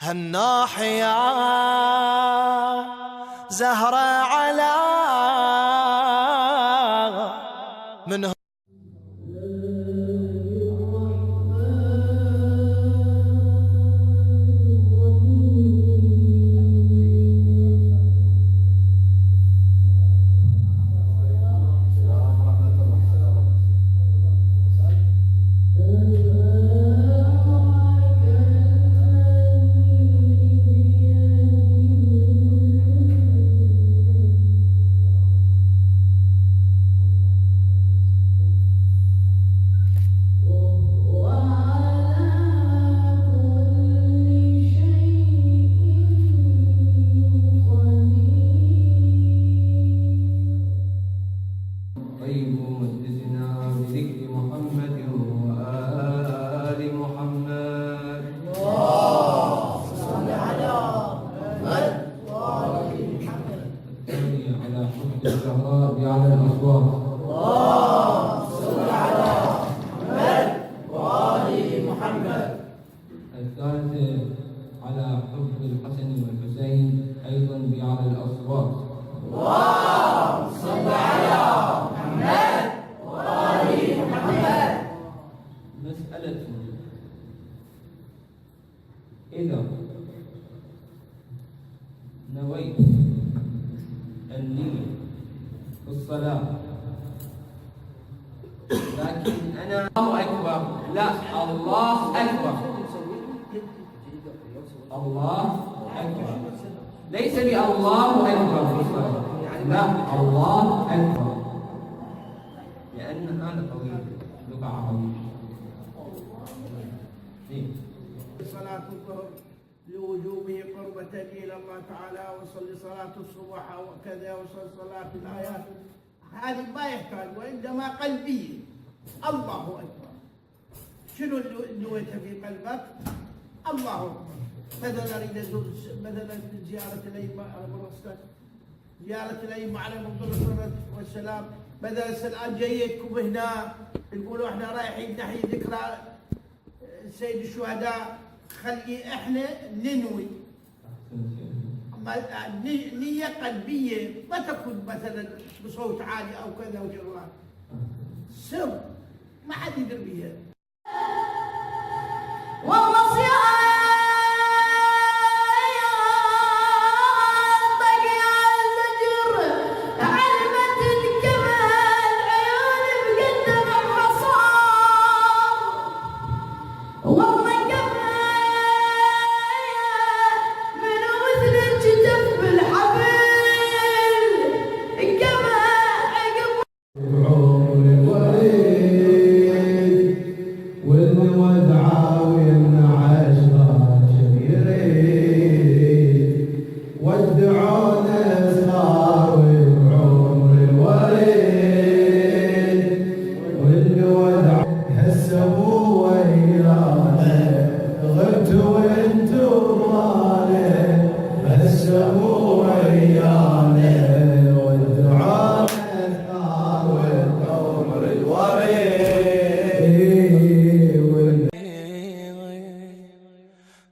هالناحية زهرة على من الزهراء بأعلى الأصوات. اللهم صل على محمد وآل محمد. الثالثة على حب الحسن والحسين أيضا بأعلى الأصوات. اللهم صل على محمد وآل محمد. مسألة: إذا نويت النية في الصلاة لكن أنا الله أكبر، لا الله أكبر، الله أكبر، ليس بالله أكبر في الصلاة، لا الله أكبر، لأن هذا قوي لغة عربية. صلاة الظهر لوجوبه قربة إلى الله تعالى، وصلي صلاة الصبح وكذا، وصلي صلاة الآيات، هذه ما يحتاج، وإنما قلبية. الله أكبر، شنو اللي نويته في قلبك؟ الله أكبر. مثلا أريد أزور مثلا زيارة الأئمة على مرسته، زيارة الأئمة عليهم الصلاة والسلام، مثلا الآن جايتكم هنا يقولوا احنا رايحين نحيي ذكرى سيد الشهداء، خلي احنا ننوي نية قلبية، ما تكون مثلا بصوت عالي او كذا وشغلات، سر ما حد يدري بيها.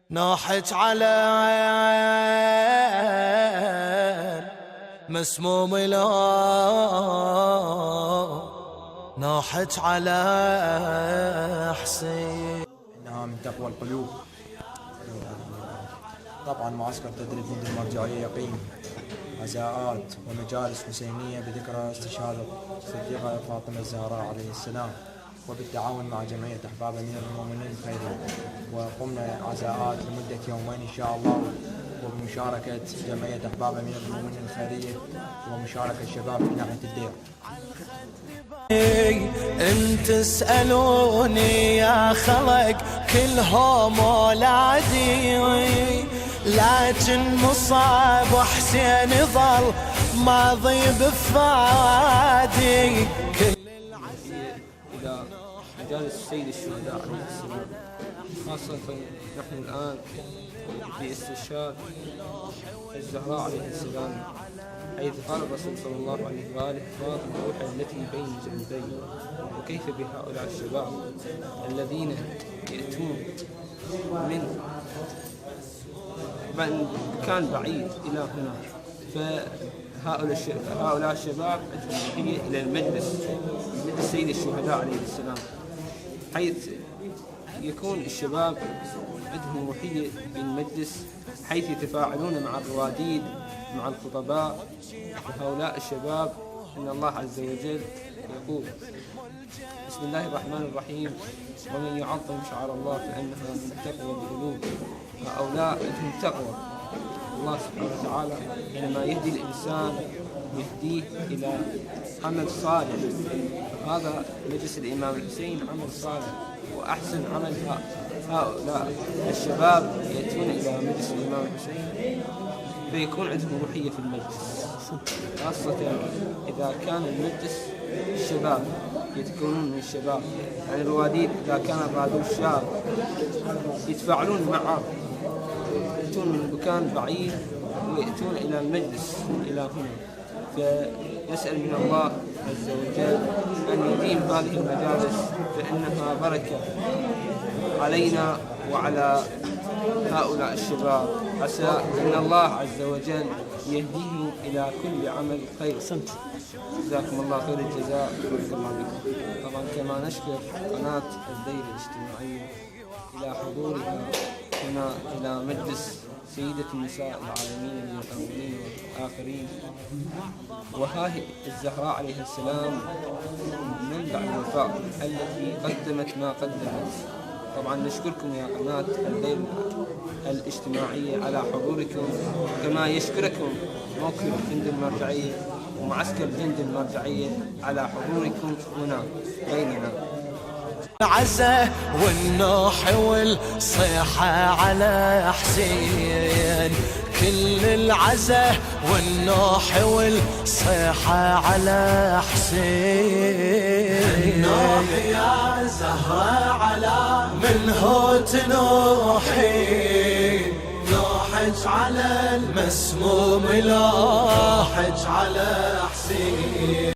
ناحت على مسموم لا ناحت على حسين. إنها من تقوى القلوب. طبعا معسكر تدريب ضد المرجعية يقيم عزاءات ومجالس حسينية بذكرى استشهاد الصديقة فاطمة الزهراء عليه السلام، وبالتعاون مع جمعية أحباب أمير المؤمنين الخيرية، وقمنا عزاءات لمدة يومين إن شاء الله، وبمشاركة جمعية أحباب أمير المؤمنين الخيرية ومشاركة الشباب في ناحية الدير. ان تسألوني يا خلق كلهم اولادي، لكن مصاب حسين ظل ماضي بفادي. إلى مجالس سيد الشهداء عليه السلام، خاصة نحن الآن في استشهاد الزهراء عليه السلام، حيث قال الرسول صلى الله عليه وآله: فاطمة روحي التي بين جنبي. وكيف بهؤلاء الشباب الذين يأتون من مكان بعيد إلى هنا. فهؤلاء الشباب عندهم روحية إلى المجلس سيد الشهداء عليه السلام، حيث يكون الشباب عندهم روحية بالمجلس، حيث يتفاعلون مع الرواديد مع الخطباء. وهؤلاء الشباب إن الله عز وجل يقول: بسم الله الرحمن الرحيم: ومن يعظم شعائر الله فإنها من تقوى القلوب. هؤلاء عندهم تقوى. الله سبحانه وتعالى حينما يهدي الإنسان يهديه إلى عمل صالح. هذا مجلس الإمام الحسين عمل صالح، وأحسن عمل هؤلاء الشباب يأتون إلى مجلس الإمام الحسين فيكون عندهم روحية في المجلس، خاصة إذا كان المجلس الشباب يتكونون من الشباب. يعني الرواديد إذا كان الرادود شاب يتفاعلون معه، يأتون من مكان بعيد ويأتون إلى المجلس إلى هنا. فنسأل من الله عز وجل أن يديم هذه المجالس، فإنها بركة علينا وعلى هؤلاء الشباب. عسى أن الله عز وجل يهديهم إلى كل عمل خير. جزاكم الله خير الجزاء. طبعا كما نشكر قناة الدير الاجتماعية إلى حضورها هنا إلى مجلس سيدة النساء العالمين من الأولين والآخرين. وهذه الزهراء عليه السلام منبع الوفاء التي قدمت ما قدمت. طبعا نشكركم يا قناة الدير الاجتماعية على حضوركم، كما يشكركم موكب جند المرجعية ومعسكر جند المرجعية على حضوركم هنا بيننا. العزة والنوح والصيحة على حسين، كل العزة والنوح والصيحة على حسين. النوح يا زهرة على من هو تنوحين، نوحج على المسموم، لاحج على حسين.